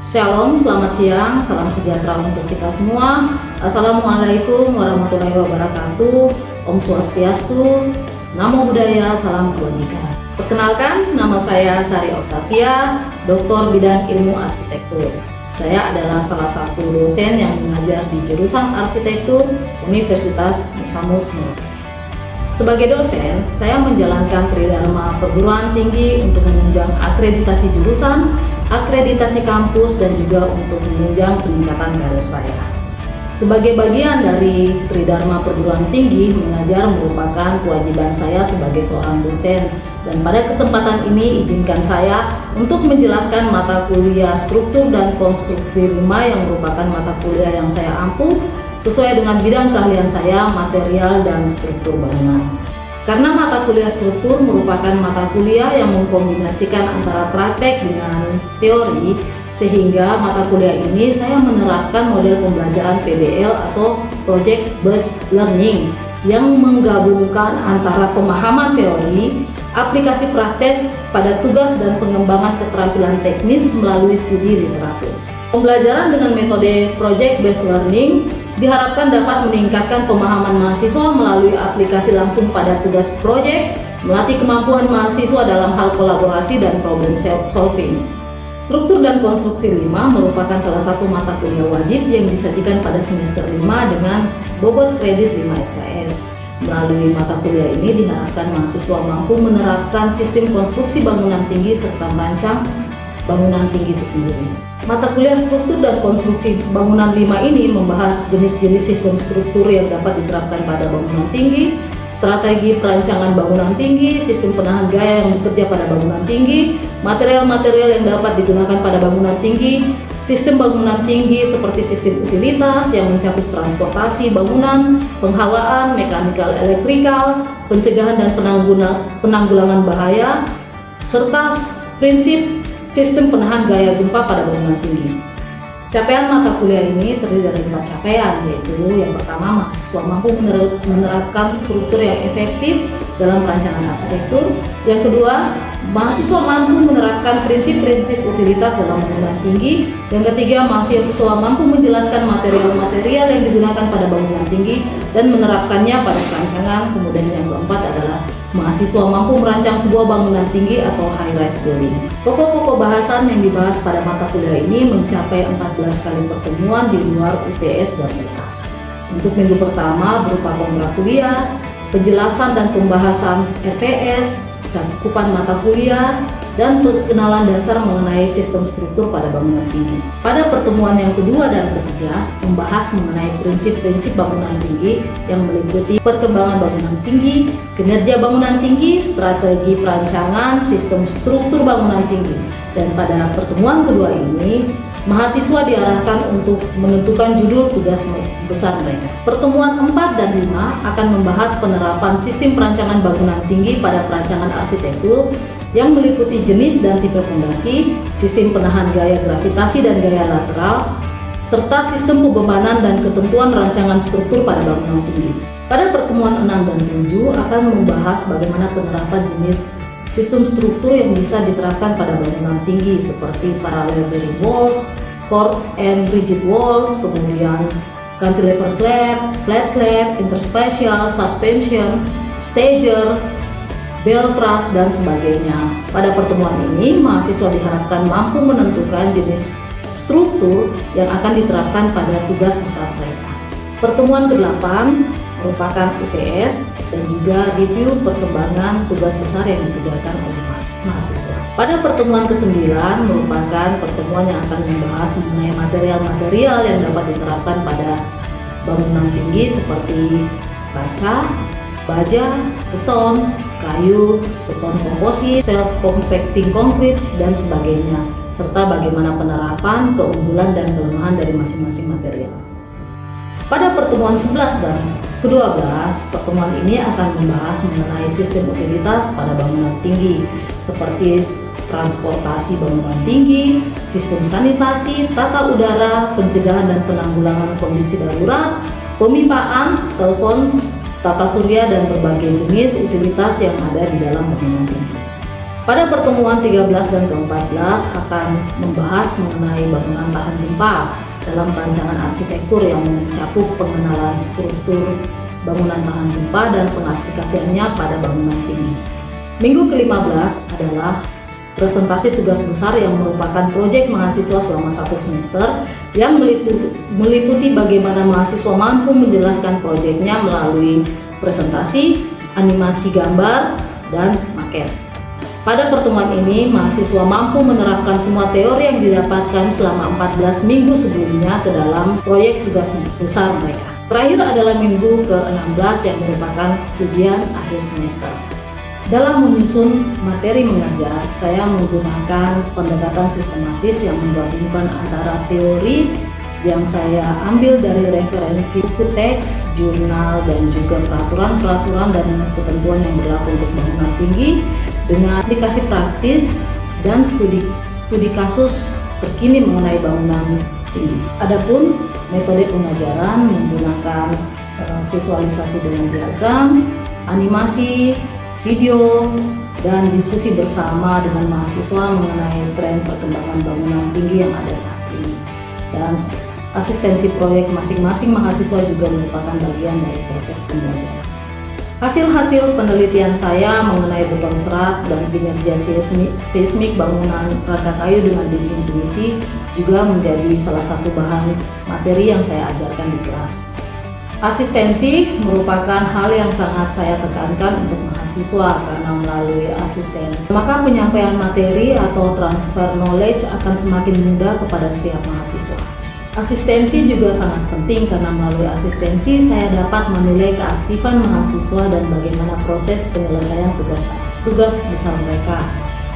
Shalom, selamat siang, salam sejahtera untuk kita semua. Assalamualaikum warahmatullahi wabarakatuh. Om Swastiastu, Namo Buddhaya, salam kebajikan. Perkenalkan, nama saya Sari Octavia, doktor bidang ilmu arsitektur. Saya adalah salah satu dosen yang mengajar di jurusan arsitektur Universitas Musa Musmu. Sebagai dosen, saya menjalankan Tridharma perguruan tinggi untuk menunjang akreditasi jurusan, akreditasi kampus, dan juga untuk menunjang peningkatan karir saya. Sebagai bagian dari Tridharma perguruan tinggi, mengajar merupakan kewajiban saya sebagai seorang dosen. Dan pada kesempatan ini izinkan saya untuk menjelaskan mata kuliah struktur dan konstruksi rumah yang merupakan mata kuliah yang saya ampuh sesuai dengan bidang keahlian saya, material dan struktur bangunan. Karena mata kuliah struktur merupakan mata kuliah yang mengkombinasikan antara praktek dengan teori, sehingga mata kuliah ini saya menerapkan model pembelajaran PBL atau Project Based Learning yang menggabungkan antara pemahaman teori, aplikasi praktek pada tugas dan pengembangan keterampilan teknis melalui studi literatur. Pembelajaran dengan metode Project Based Learning diharapkan dapat meningkatkan pemahaman mahasiswa melalui aplikasi langsung pada tugas proyek, melatih kemampuan mahasiswa dalam hal kolaborasi dan problem solving. Struktur dan konstruksi 5 merupakan salah satu mata kuliah wajib yang disajikan pada semester 5 dengan bobot kredit 5 SKS. Melalui mata kuliah ini diharapkan mahasiswa mampu menerapkan sistem konstruksi bangunan tinggi serta merancang bangunan tinggi itu sendiri. Mata kuliah struktur dan konstruksi bangunan 5 ini membahas jenis-jenis sistem struktur yang dapat diterapkan pada bangunan tinggi, strategi perancangan bangunan tinggi, sistem penahan gaya yang bekerja pada bangunan tinggi, material-material yang dapat digunakan pada bangunan tinggi, sistem bangunan tinggi seperti sistem utilitas yang mencakup transportasi bangunan, penghawaan, mekanikal elektrikal, pencegahan dan penanggulangan bahaya, serta prinsip sistem penahan gaya gempa pada bangunan tinggi. Capaian mata kuliah ini terdiri dari 4 capaian, yaitu yang pertama, mahasiswa mampu menerapkan struktur yang efektif dalam perancangan arsitektur. Yang kedua, mahasiswa mampu menerapkan prinsip-prinsip utilitas dalam bangunan tinggi. Yang ketiga, mahasiswa mampu menjelaskan material-material yang digunakan pada bangunan tinggi dan menerapkannya pada perancangan. Kemudian yang keempat adalah mahasiswa mampu merancang sebuah bangunan tinggi atau high-rise building. Pokok-pokok bahasan yang dibahas pada mata kuliah ini mencapai 14 kali pertemuan di luar UTS dan UTAS. Untuk minggu pertama berupa kontrak kuliah, penjelasan dan pembahasan RPS, cakupan mata kuliah, dan perkenalan dasar mengenai sistem struktur pada bangunan tinggi. Pada pertemuan yang kedua dan ketiga, membahas mengenai prinsip-prinsip bangunan tinggi yang meliputi perkembangan bangunan tinggi, kinerja bangunan tinggi, strategi perancangan, sistem struktur bangunan tinggi. Dan pada pertemuan kedua ini, mahasiswa diarahkan untuk menentukan judul tugas besar mereka. Pertemuan 4 dan 5 akan membahas penerapan sistem perancangan bangunan tinggi pada perancangan arsitektur yang meliputi jenis dan tipe fondasi, sistem penahan gaya gravitasi dan gaya lateral, serta sistem pembebanan dan ketentuan rancangan struktur pada bangunan tinggi. Pada pertemuan 6 dan 7 akan membahas bagaimana penerapan jenis sistem struktur yang bisa diterapkan pada bangunan tinggi seperti parallel bearing walls, core and rigid walls, kemudian cantilever slab, flat slab, interspatial, suspension, stager, bell truss, dan sebagainya. Pada pertemuan ini, mahasiswa diharapkan mampu menentukan jenis struktur yang akan diterapkan pada tugas besar mereka. Pertemuan ke-8 merupakan UTS dan juga review perkembangan tugas besar yang dikerjakan oleh mahasiswa. Pada pertemuan ke-9 merupakan pertemuan yang akan membahas mengenai material-material yang dapat diterapkan pada bangunan tinggi seperti kaca, baja, beton, kayu, beton komposit, self-compacting concrete, dan sebagainya, serta bagaimana penerapan, keunggulan, dan kelemahan dari masing-masing material. Pada pertemuan 11 dan ke-12, pertemuan ini akan membahas mengenai sistem utilitas pada bangunan tinggi, seperti transportasi bangunan tinggi, sistem sanitasi, tata udara, pencegahan dan penanggulangan kondisi darurat, pemipaan, telepon, tata surya, dan berbagai jenis utilitas yang ada di dalam bangunan tinggi. Pada pertemuan 13 dan ke-14 akan membahas mengenai bangunan tahan gempa dalam rancangan arsitektur yang mencakup pengenalan struktur bangunan tahan gempa dan pengaplikasiannya pada bangunan tinggi. Minggu ke-15 adalah presentasi tugas besar yang merupakan proyek mahasiswa selama 1 semester yang meliputi bagaimana mahasiswa mampu menjelaskan proyeknya melalui presentasi, animasi gambar, dan maket. Pada pertemuan ini, mahasiswa mampu menerapkan semua teori yang didapatkan selama 14 minggu sebelumnya ke dalam proyek tugas besar mereka. Terakhir adalah minggu ke-16 yang merupakan ujian akhir semester. Dalam menyusun materi mengajar, saya menggunakan pendekatan sistematis yang menggabungkan antara teori yang saya ambil dari referensi buku teks, jurnal, dan juga peraturan-peraturan dan ketentuan yang berlaku untuk bangunan tinggi dengan aplikasi praktis dan studi kasus terkini mengenai bangunan tinggi. Adapun metode pengajaran menggunakan visualisasi dengan diagram, animasi, video, dan diskusi bersama dengan mahasiswa mengenai tren perkembangan bangunan tinggi yang ada saat ini. Dan asistensi proyek masing-masing mahasiswa juga merupakan bagian dari proses pembelajaran. Hasil-hasil penelitian saya mengenai beton serat dan kinerja seismik bangunan rangka kayu dengan dinding pinisi juga menjadi salah satu bahan materi yang saya ajarkan di kelas. Asistensi merupakan hal yang sangat saya tekankan untuk mahasiswa karena melalui asistensi maka penyampaian materi atau transfer knowledge akan semakin mudah kepada setiap mahasiswa. Asistensi juga sangat penting karena melalui asistensi saya dapat menilai keaktifan mahasiswa dan bagaimana proses penyelesaian tugas besar mereka.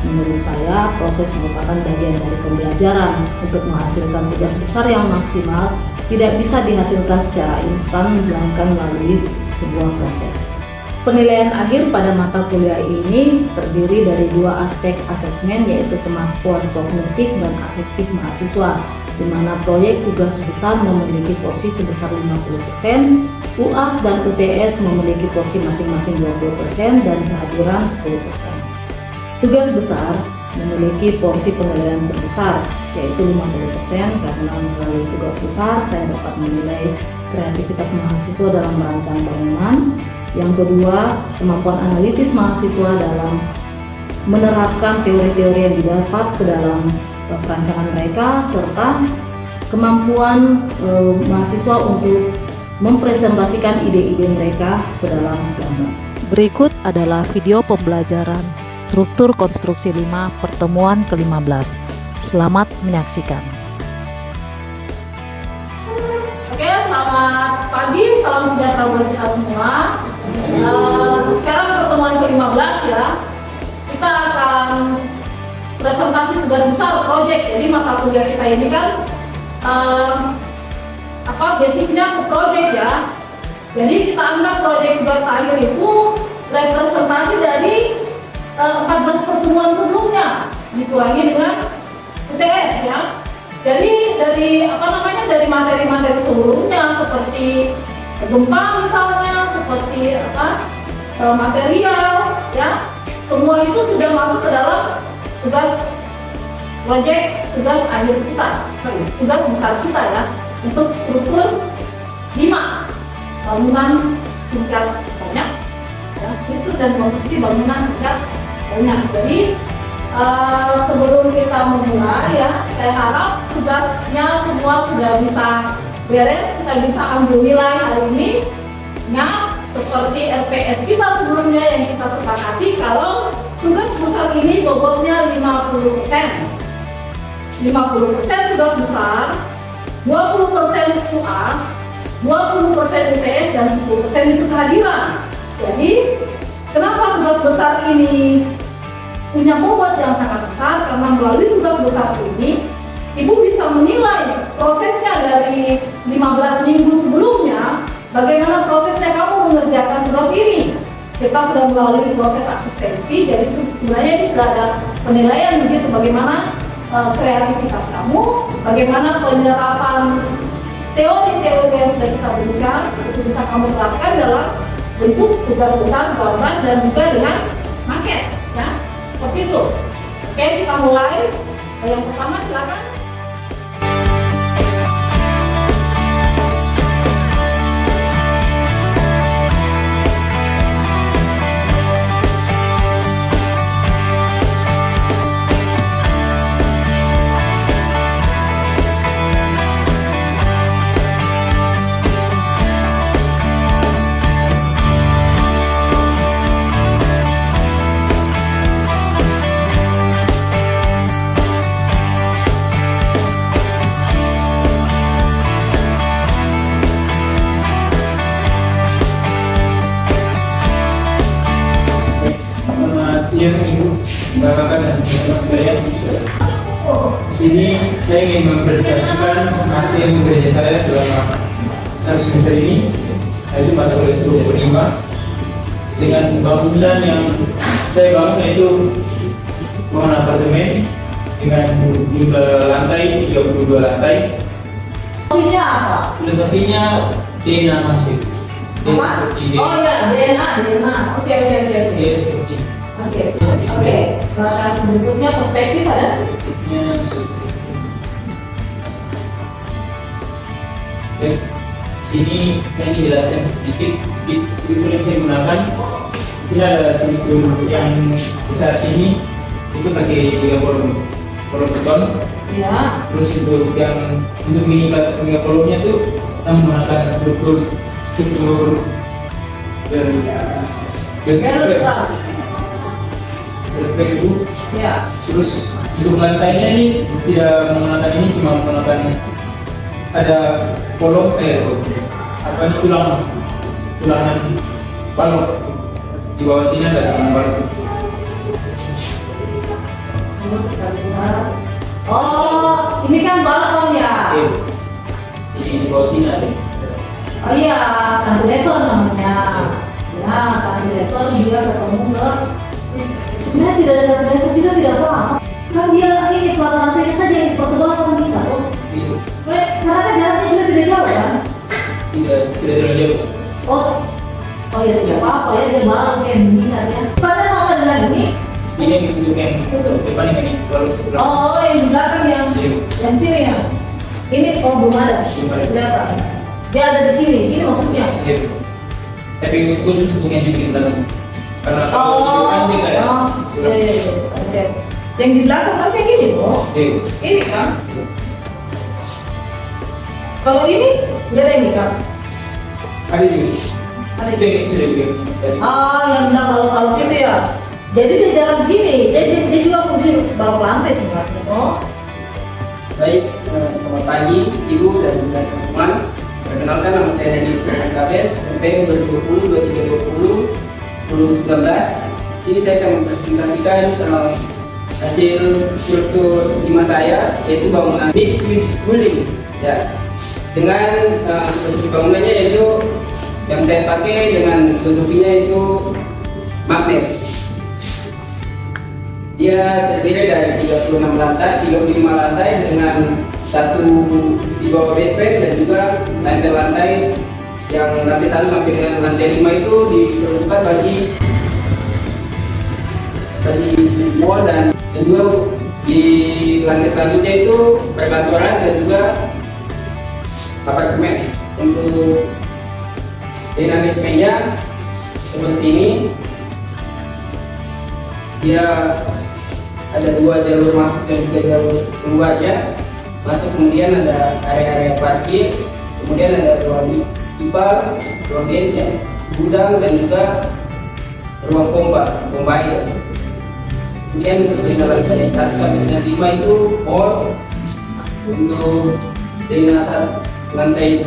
Menurut saya, proses merupakan bagian dari pembelajaran. Untuk menghasilkan tugas besar yang maksimal tidak bisa dihasilkan secara instan melainkan melalui sebuah proses. Penilaian akhir pada mata kuliah ini terdiri dari 2 aspek asesmen, yaitu kemampuan kognitif dan afektif mahasiswa, di mana proyek tugas besar memiliki porsi sebesar 50%, UAS dan UTS memiliki porsi masing-masing 20% dan kehadiran 10%. Tugas besar memiliki porsi penilaian terbesar, yaitu 50%, karena melalui tugas besar saya dapat menilai kreativitas mahasiswa dalam merancang bangunan. Yang kedua, kemampuan analitis mahasiswa dalam menerapkan teori-teori yang didapat ke dalam perancangan mereka, serta kemampuan mahasiswa untuk mempresentasikan ide-ide mereka ke dalam gambar. Berikut adalah video pembelajaran struktur konstruksi 5 pertemuan ke-15. Selamat menyaksikan. Oke, selamat pagi, salam sejahtera buat kita semua. Sekarang pertemuan ke-15 ya. Kita akan presentasi tugas besar proyek. Jadi mata kuliah kita ini kan basicnya ke proyek ya. Jadi kita anggap proyek tugas akhir itu representasi dari 14 pertemuan sebelumnya dikurangi dengan UTS ya. Jadi dari materi-materi sebelumnya seperti gempa misalnya, seperti material ya, semua itu sudah masuk ke dalam tugas akhir kita, tugas besar kita ya, untuk struktur 5 bangunan tingkat banyak ya, struktur dan konstruksi bangunan tingkat banyak. Jadi sebelum kita memulai ya, saya harap tugasnya semua sudah bisa beres, kita bisa ambil nilai hari ini ya, seperti RPS kita sebelumnya yang kita sepakati kalau tugas besar ini bobotnya 50%. 50% tugas besar, 20% UAS, 20% UTS, dan 10% itu kehadiran. Jadi kenapa tugas besar ini punya bobot yang sangat besar? Karena melalui tugas besar ini Ibu bisa menilai prosesnya dari 15 minggu sebelumnya, bagaimana prosesnya kamu mengerjakan tugas ini. Kita sudah melalui proses asistensi, jadi sebenarnya ini sudah ada penilaian begitu, bagaimana kreativitas kamu, bagaimana penyerapan teori-teori yang sudah kita berikan, itu bisa kamu terapkan dalam bentuk tugas besar, gambar, dan juga dengan maket ya. Seperti itu. Oke, kita mulai. Yang pertama silakan. Siang Ibu, Bapak dan teman sekalian. Sini saya ingin mempresentasikan hasil kerja saya selama 1 semester ini, yaitu pada kuliah 25 dengan bangunan yang saya bangun, yaitu bangunan apartemen dengan jumlah lantai 32 lantai. Filosofinya apa? Filosofinya DNA masih. Apa? Oh ya, DNA. Oke. Dia seperti Oke. Silakan berikutnya perspektif ada? Oke, sini saya ingin jelaskan sedikit struktur yang saya gunakan. Di sini ada struktur yang besar sini itu pakai 3 kolom beton. Ya. Terus untuk mengikat 3 kolomnya itu kita menggunakan struktur refleks itu. Ya. Terus untuk lantainya ini tidak menggunakan ini, cuma menggunakan ada kolom tulangan balok di bawah sini ada tulangan balok. Oh, ini kan balkon ya? Oke. Ini di bawah sini ada. Oh iya, kantilever namanya. Ya, kantilever dia ketemu ke. Sebenarnya tidak ada kantilever juga tidak apa-apa. Kan dia ini pelataran lantainya saja yang dipertebal kan bisa tuh. Bisa. Karena kan jaraknya juga tidak jauh kan? Tidak terlalu jauh. Oh ya tidak apa-apa ya, dia balon kayak mengingat ya. Bukannya sama dengan ini? Ini untuk yang depan ini balok. Oh, yang di belakang yang sini ya? Ini belum ada. Belum ada. Kelihatan. Dia ada di sini. Ini maksudnya. Iya. Tapi khusus untuk yang di belakang. Karena kalau kan dia kayak Iya. Oke. Yang di belakang kan kayak gini loh. Iya. Ini kan. Kalau ini nggak ada ini kan? Ada juga. Ada Itu yang sudah juga. yang bilang kalau gitu ya. Jadi dia jalan di sini. Dia juga fungsi balok lantai sebenarnya. Oh. Baik, selamat pagi Ibu dan juga teman-teman. Perkenalkan, nama saya Dani Kabes, NPM 2020, 2320, 1019. Sini saya akan mempresentasikan hasil struktur 5 saya, yaitu bangunan mixed with building. Ya, dengan bentuk bangunannya yaitu yang saya pakai dengan filosofinya itu magnet. Dia terdiri dari 36 lantai, 35 lantai dengan satu di bawah basement dan juga lantai-lantai yang lantai 1 sampai dengan lantai 5 itu diperuntukkan bagi mall dan juga di lantai selanjutnya itu perkantoran dan juga apartemen. Untuk dinamismenya seperti ini, dia ada 2 jalur masuk dan juga jalur keluarnya. Masuk kemudian ada area-area parkir, kemudian ada ruang pipa, ruang genset, gudang dan juga ruang pompa air. Kemudian untuk lantai 1 sampai dengan 5 itu mall. Untuk lantai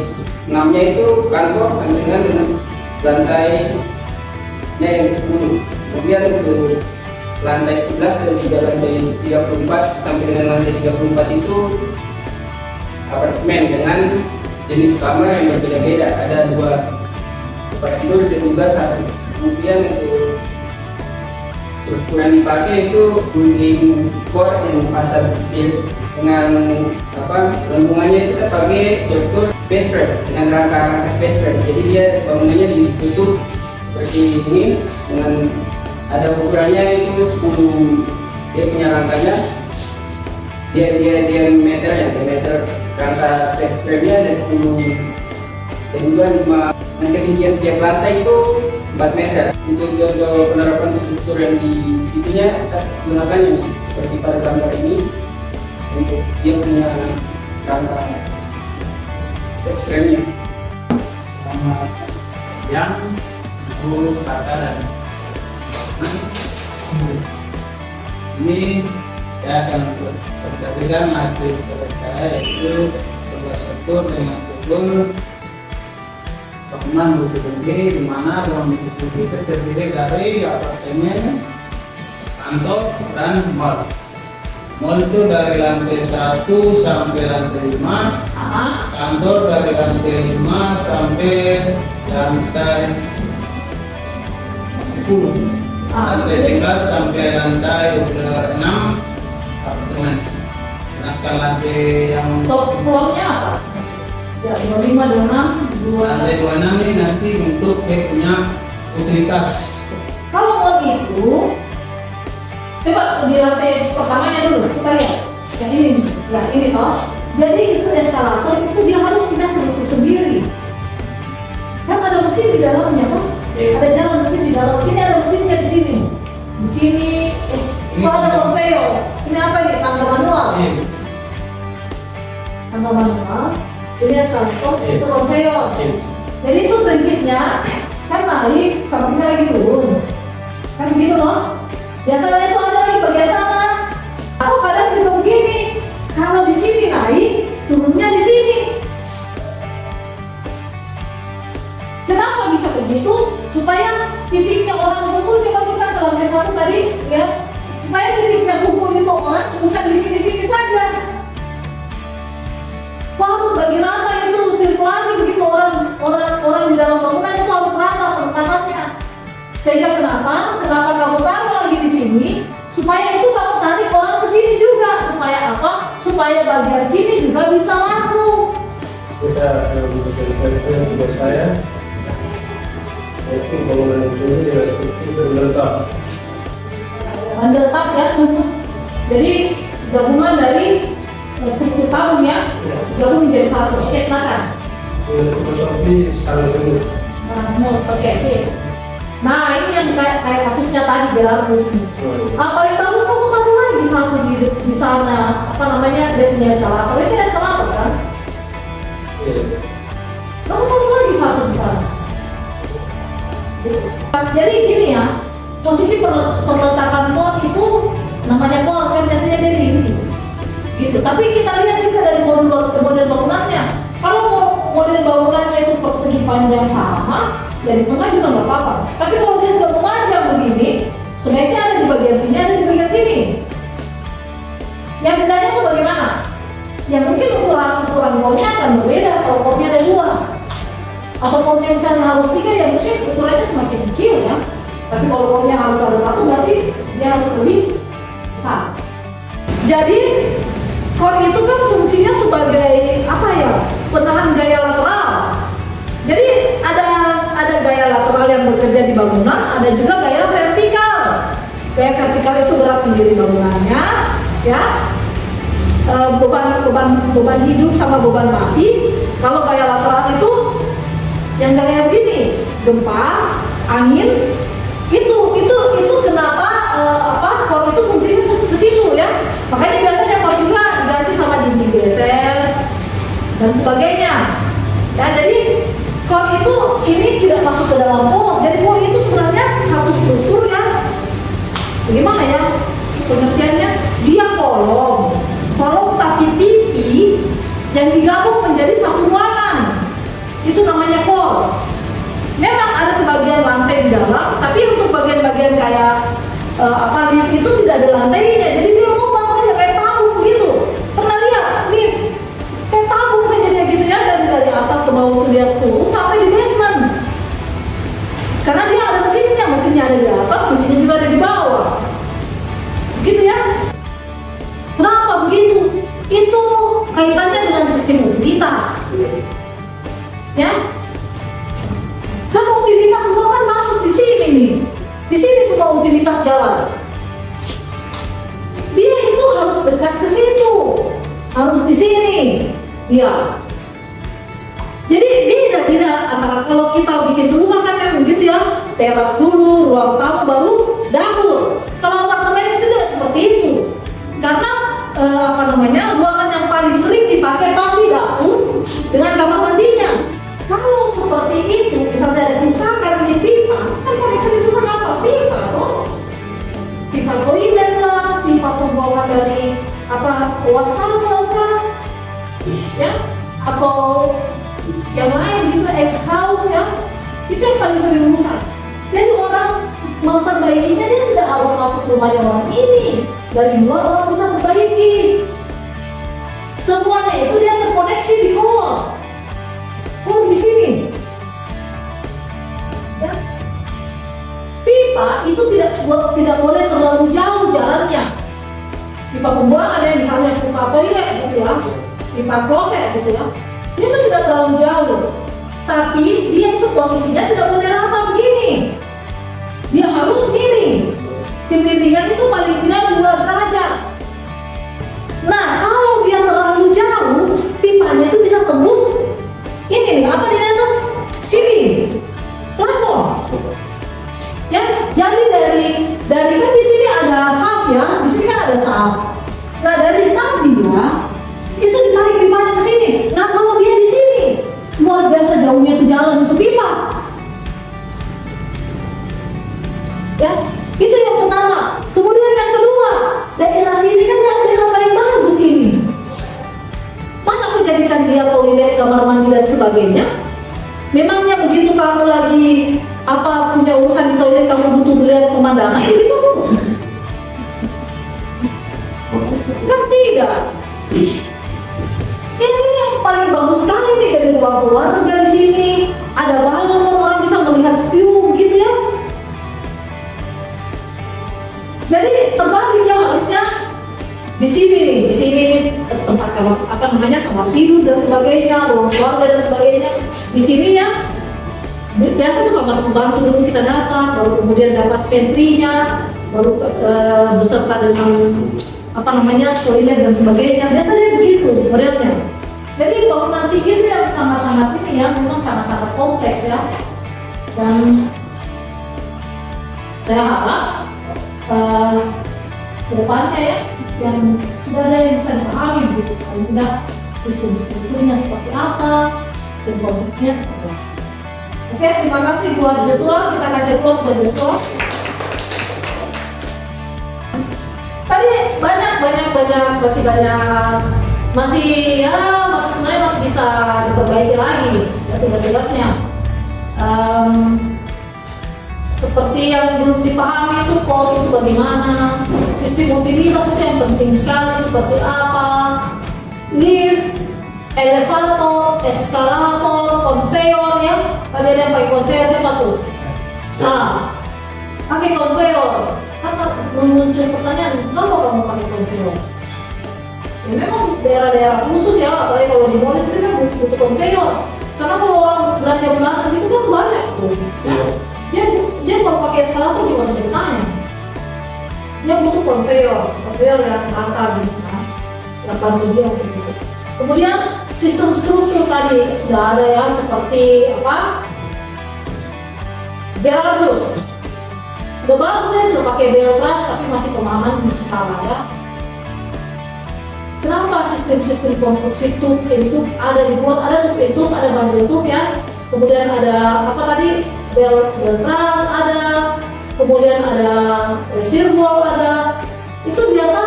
6-nya itu kantor sampai dengan lantainya yang 10. Kemudian untuk lantai 11 dan juga lantai 34 sampai dengan lantai 34 itu apartemen dengan jenis kamar yang berbeda-beda. Ada 2 tempat tidur dan juga 1. Kemudian untuk struktur yang dipakai itu building core yang fasad dengan lengkungannya itu saya pakai struktur space frame dengan rangka space frame. Jadi dia bangunannya ditutup seperti ini dengan ada ukurannya itu 10, dia punya rangkanya, dia meter ya, diameter rangka ekstremnya ada 10 dan juga 5. Dan ketinggian setiap lantai itu 4 meter. Untuk penerapan struktur yang di itunya saya gunakan yang seperti pada gambar ini, untuk dia punya rangka ekstremnya. Selamat siang, Ibu, Kakak, dan ini saya akan mempresentasikan hasil proyek saya, yaitu sebuah struktur dengan struktur bangunan multifungsi, di mana ruang multifungsi itu terdiri dari apartemen, kantor, dan mall. Mall itu dari lantai 1 sampai lantai 5, kantor dari lantai 5 sampai lantai 10, lantai 11 sampai lantai 26 apartemen. Sedangkan lantai yang Top floornya apa? Ya, 25, 26, lantai 26 ini nanti untuk dia punya utilitas. Kalau mall itu, coba di lantai pertamanya dulu, kita lihat. Yang ini, ya ini toh. Jadi itu eskalator itu dia harus punya struktur sendiri. Kan ada mesin di dalamnya toh. Ada jalan mesin di dalam. Ini ada mesinnya di sini. Di sini, itu ada konveyor. Ini apa ini? Tangga manual. Tangga manual. Ini eskalator, itu konveyor. Jadi itu prinsipnya kan naik, sampingnya lagi turun. Kan begitu loh. Biasanya itu ada lagi bagian sana. Aku kadang juga begini. Kalau di sini naik, turunnya di sini. Kenapa bisa begitu? Supaya titiknya orang kumpul, coba kita ke lantai 1 tadi, ya. Supaya titiknya kumpul itu orang bukan di sini-sini saja. Kok harus bagi rata itu sirkulasi begitu orang di dalam bangunan itu harus rata penekanannya. Sehingga kenapa kamu taruh lagi di sini? Supaya itu kamu tarik orang ke sini juga. Supaya apa? Supaya bagian sini juga bisa laku. Kita membuat buat saya itu bangunan ini dengan struktur berletak. Mendetak ya. Jadi gabungan dari struktur tahun ya, gabung menjadi satu. Oke, silakan. Filosofi saling semut. Oke, sip. Nah, ini yang kayak kasusnya tadi Belarus nih. Apa yang bagus kamu ada lagi satu di sana, apa namanya, dia punya eskalator. Ini eskalator kan? Kamu ada lagi satu di sana. Jadi gini ya, posisi perletakan port itu namanya port kan biasanya dari ini. Gitu. Tapi kita lihat juga dari model bangunannya. Kalau model bangunannya itu persegi panjang sama, ya di tengah juga nggak apa-apa. Tapi kalau dia sudah memanjang begini, sebaiknya ada di bagian sini, ada di bagian sini. Yang bedanya itu bagaimana? Ya mungkin ukuran kolnya akan berbeda kalau kolnya ada 2. Atau kolnya misalnya harus 3, ya mungkin ukurannya semakin kecil ya. Tapi kalau kolnya harus ada 1, berarti dia harus lebih besar. Jadi core itu kan fungsinya sebagai apa ya? Penahan gaya lateral. Jadi ada gaya lateral yang bekerja di bangunan, ada juga gaya vertikal. Gaya vertikal itu berat sendiri bangunannya, ya. Beban hidup sama beban mati. Kalau gaya lateral itu yang gaya begini, gempa, angin, itu kenapa core itu fungsinya ke situ ya. Makanya biasanya core juga diganti sama dinding geser dan sebagainya. Ya, jadi core itu ini tidak masuk ke dalam core. Jadi core itu sebenarnya satu struktur ya. Bagaimana ya pengertiannya? Dia kolom tapi pipi yang digabung menjadi satu ruangan. Itu namanya core. Memang ada sebagian lantai di dalam, tapi untuk bagian-bagian kayak lift itu tidak ada lantainya. Jadi dia lubang saja kayak tabung gitu. Pernah lihat lift kayak tabung saja dia gitu ya, dari atas ke bawah tuh dia turun sampai di basement. Karena dia ada mesinnya ada di atas, mesinnya juga ada di bawah. Gitu ya. Kenapa begitu? Itu kaitannya dengan sistem utilitas. Ya. Kan utilitas semua kan masuk di sini nih. Di sini semua utilitas jalan. Dia itu harus dekat ke situ, harus di sini. Ya. Jadi beda antara kalau kita bikin rumah kan memang begitu ya, teras dulu, ruang tamu baru dapur. Kalau apartemen itu tidak seperti itu. Karena ruangan yang paling sering dipakai pasti dapur dengan kamar mandinya. Kalau seperti itu, misalnya ada kerusakan di pipa, kan paling sering rusak apa? Pipa, toh? Pipa toilet lah, pipa pembuangan dari wastafel kan, ya, atau yang lain gitu, ex-house ya, itu yang paling sering rusak. Jadi orang memperbaikinya dia tidak harus masuk rumahnya orang ini, dari luar orang bisa memperbaiki. Semuanya itu dia terkoneksi di core di sini. Ya. Pipa itu tidak boleh terlalu jauh jalannya. Pipa pembuangan ada misalnya pipa toilet gitu ya, pipa kloset gitu ya, dia itu tidak terlalu jauh. Tapi dia itu posisinya tidak boleh rata begini. Dia harus miring. Kemiringan itu paling tidak 2 derajat. Nah, kalau dia terlalu jauh, pipanya itu bisa tembus ini nih, apa di atas sini, plafon. Ya, jadi dari kan di sini ada saf ya, di sini kan ada saf. Nah, dari saf dia itu ditarik pipanya ke sini. Nah, kalau dia di sini, luar biasa jauhnya itu jalan untuk pipa. Ya, itu yang pertama. Kemudian yang kedua, daerah sini kan daerah paling bagus ini. Masa aku jadikan dia toilet, kamar mandi dan sebagainya? Memangnya begitu kamu lagi punya urusan di toilet, kamu butuh melihat pemandangan itu? Kan tidak. Ini yang paling bagus sekali nih, dari ruang keluarga di sini. Ada balkon, orang bisa melihat view begitu ya. Jadi terbaliknya harusnya di sini tempat kamar tidur dan sebagainya, ruang keluarga dan sebagainya. Di sini ya, biasa tuh kamar pembantu dulu kita dapat, baru kemudian dapat pantry-nya, baru beserta dengan toilet dan sebagainya. Biasanya begitu modelnya. Jadi bangunan tinggi itu yang sangat-sangat ini ya, memang sangat-sangat kompleks ya. Dan saya harap kedepannya ya, yang sudah ada yang bisa dipahami gitu, paling tidak sistem strukturnya seperti apa, sistem konstruksinya seperti apa. Oke, terima kasih buat Joshua, kita kasih applause buat Joshua. Tadi banyak masih sebenarnya masih bisa diperbaiki lagi ya, tugas-tugasnya. Seperti yang belum dipahami itu core itu bagaimana, sistem utilitas itu yang penting sekali seperti apa, lift, elevator, eskalator, konveyor ya. Tadi ada yang pakai konveyor, siapa tuh? Pakai konveyor. Kan muncul pertanyaan, kenapa kamu pakai konveyor? Ya memang daerah-daerah khusus ya, apalagi kalau di mall itu memang butuh konveyor. Karena kalau orang belanja itu kan banyak tuh. Dia kalau pakai eskalator juga harus ditanya. Dia butuh konveyor yang rata gitu kan, yang bantu dia gitu. Kemudian sistem struktur tadi sudah ada ya, seperti Gerardus. Sudah bagus saya sudah pakai bel truss, tapi masih pemahaman di skala ya. Kenapa sistem konstruksi tube itu ada dibuat, ada tube, ada bandel tube ya. Kemudian ada bel truss ada, kemudian ada reservoir ada. Itu biasa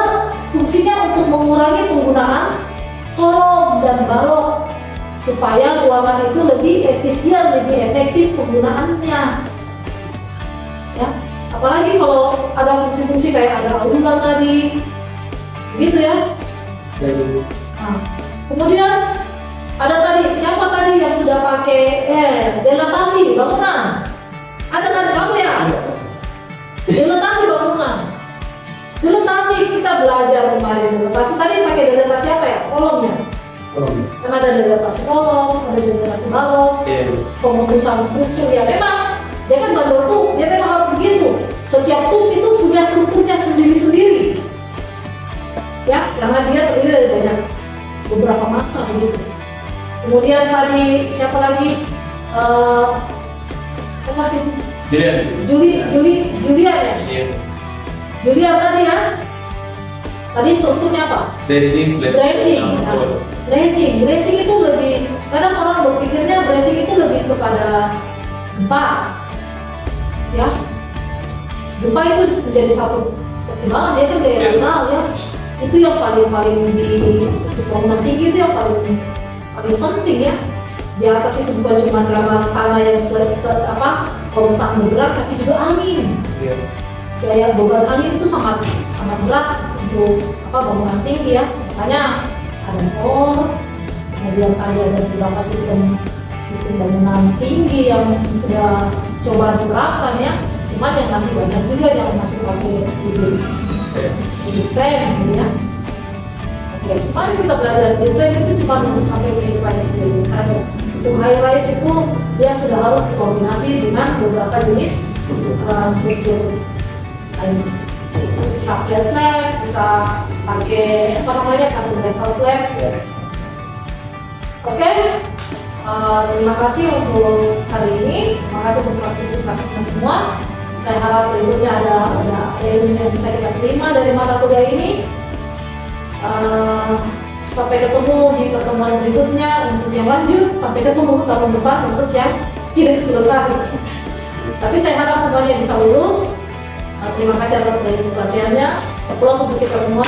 fungsinya untuk mengurangi penggunaan kolom dan balok supaya ruangan itu lebih efisien, lebih efektif penggunaannya. Ya, apalagi kalau ada fungsi-fungsi kayak ada aula tadi, gitu ya. Nah, kemudian ada tadi, siapa tadi yang sudah pakai dilatasi bangunan? Ada tadi kamu ya? Dilatasi bangunan. Dilatasi kita belajar kemarin. Dilatasi tadi pakai dilatasi apa ya? Kolomnya. Kan ada dilatasi kolom, ada dilatasi balok, pemutusan struktur ya memang. Dia kan bandel tuh, dia memang harus begitu. Setiap tum itu punya strukturnya sendiri-sendiri. Ya, karena dia terdiri dari banyak beberapa massa begitu. Kemudian tadi siapa lagi? Julia ya? Julia tadi ya? Tadi strukturnya apa? Bracing. Bracing itu lebih, kadang orang berpikirnya bracing itu lebih kepada gempa. Ya, gempa itu menjadi satu pertimbangan, dia kan gaya rural ya. Itu yang paling di untuk bangunan tinggi itu yang paling penting ya. Di atas itu bukan cuma karena tanah yang konstan bergerak, tapi juga angin. Gaya beban angin itu sangat berat untuk bangunan tinggi ya. Makanya ada bor, kemudian ada beberapa sistem bangunan tinggi yang sudah coba diterapkan ya. Cuman yang masih banyak juga yang masih pakai di frame gitu ya. Oke, mari kita belajar di frame itu cuma untuk sampai di rise building saja. Untuk high rise itu dia sudah harus berkombinasi dengan beberapa jenis struktur lain. Bisa flat slab, bisa pakai carbon slab. Oke, terima kasih untuk hari ini. Terima kasih untuk partisipasinya semua. Saya harap berikutnya ada ilmu yang bisa kita terima dari mata kuliah ini. Sampai ketemu di pertemuan berikutnya untuk yang lanjut. Sampai ketemu tahun depan untuk yang tidak selesai. Tapi saya harap semuanya bisa lulus. Terima kasih atas perhatiannya. Aplaus untuk kita semua.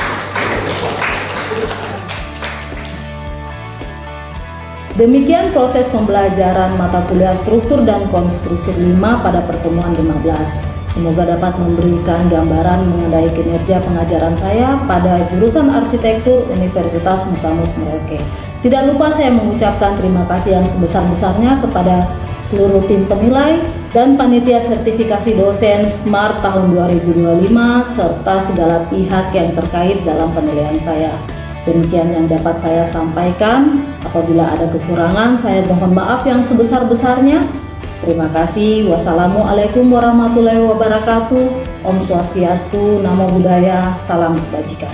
Demikian proses pembelajaran mata kuliah struktur dan konstruksi 5 pada pertemuan 15. Semoga dapat memberikan gambaran mengenai kinerja pengajaran saya pada jurusan arsitektur Universitas Musa Mus Merauke. Tidak lupa saya mengucapkan terima kasih yang sebesar-besarnya kepada seluruh tim penilai dan panitia sertifikasi dosen SMART tahun 2025 serta segala pihak yang terkait dalam penilaian saya. Demikian yang dapat saya sampaikan. Apabila ada kekurangan, saya mohon maaf yang sebesar-besarnya. Terima kasih. Wassalamualaikum warahmatullahi wabarakatuh. Om Swastiastu, Namo Buddhaya, salam kebajikan.